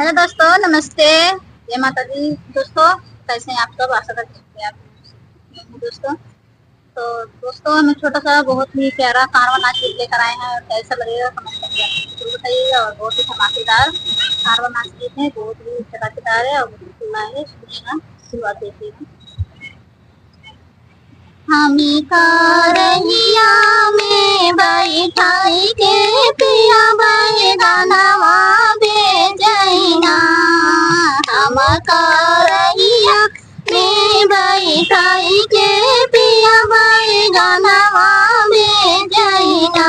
Hello दोस्तों, नमस्ते। जय माता दी। दोस्तों कैसे हैं आप सब? आशा करती हूँ कि आप ठीक हैं दोस्तों। तो दोस्तों हमें छोटा सा बहुत ही प्यारा कारवा नाच गीत लेकर आए हैं और कैसा लगेगा कमेंट करके आप जरूर बताइएगा। और बहुत ही धमाकेदार कारवा नाच गीत है, बहुत ही धमाकेदार है और बहुत ही सुना है। सुनिएगा, शुरुआत देखिएगा। हमी कारहिया में बैठाई के पिया बैगनवा बेचैना। हम कारहिया में बैठाई के पिया बैगनवा बेचैना।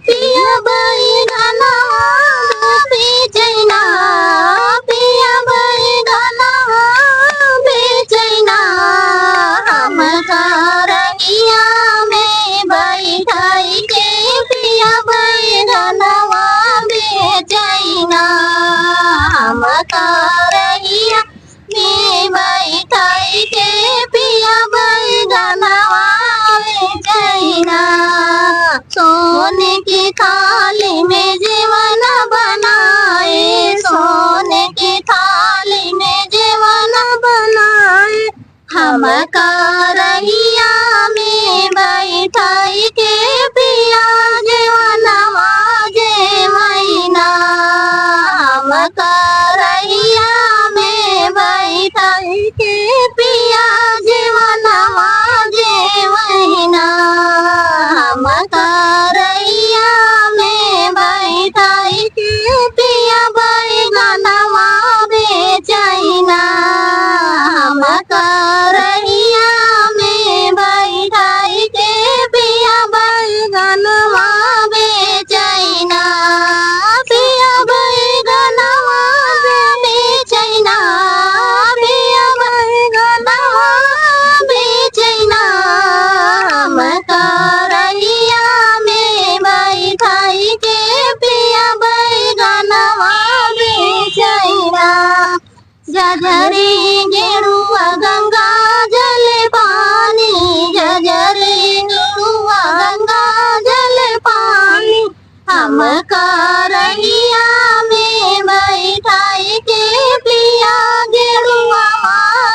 पिया बैगनवा बेचैना, पिया बैगनवा बेचैना। हम कारहिया में बैठाई के पिया बैगनवा बेचैना। हम कारहिया में बैठाई के पिया बैगनवा बेचैना। सोने की थाली में जीवन बनाए, सोने की थाली में जीवन बनाए। हम कारहिया में बैठाई के पिया जीवनवा जेवैना। हम कारहिया में बैठाई के पिया जीवनवा जेवैना। हम कारहिया में बैठाई के पिया बैगनवा बेचैना। हम कारहिया में बैठाई के पिया बैगनवा बेचैना। पिया बैगनवा बेचैना, पिया बैगनवा बेचैना। हम कारहिया में बैठाई के पिया बैगनवा बेचैना। जजरी गेरुआ गंगा जल पानी, जजरी गेरुआ गंगा जल पानी। हम कारहिया में बैठाई के पिया गेरुआ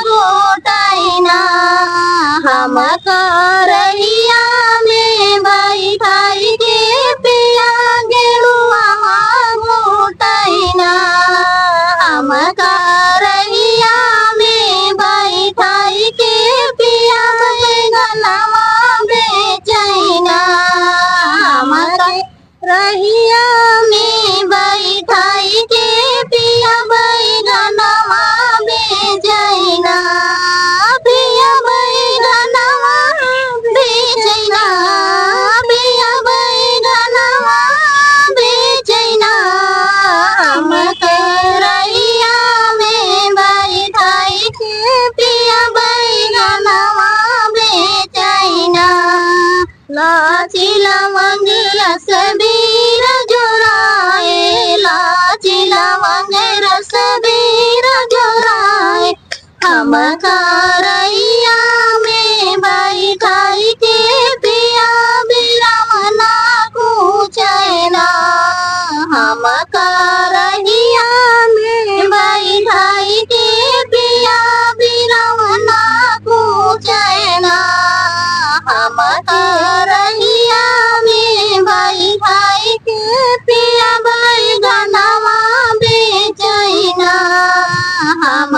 गोटाइना। हम कारहिया में बैठाई के पिया गेरुआ गोटाइना। हम कारहिया में बैठाई के पिया बैगनवा बेचैना। हम कारहिया में बैठाई के पिया बैगनवा बेचैना। पिया बैगनवा बेचैना, पिया बैगनवा बेचैना। हम कारहिया में बैठाई के पिया बैगनवा बेचैना। लाची लवंगिया सबीर जोराए, लाची लवंग रस बीर जोराए। हम कारहिया में बैठाई के पिया बिरमना कुचैना। हम कारहिया में बैठाई के पिया बिरमना कुचैना। हम कारहिया में बैठाई के पिया बैगनवा बेचैना। हम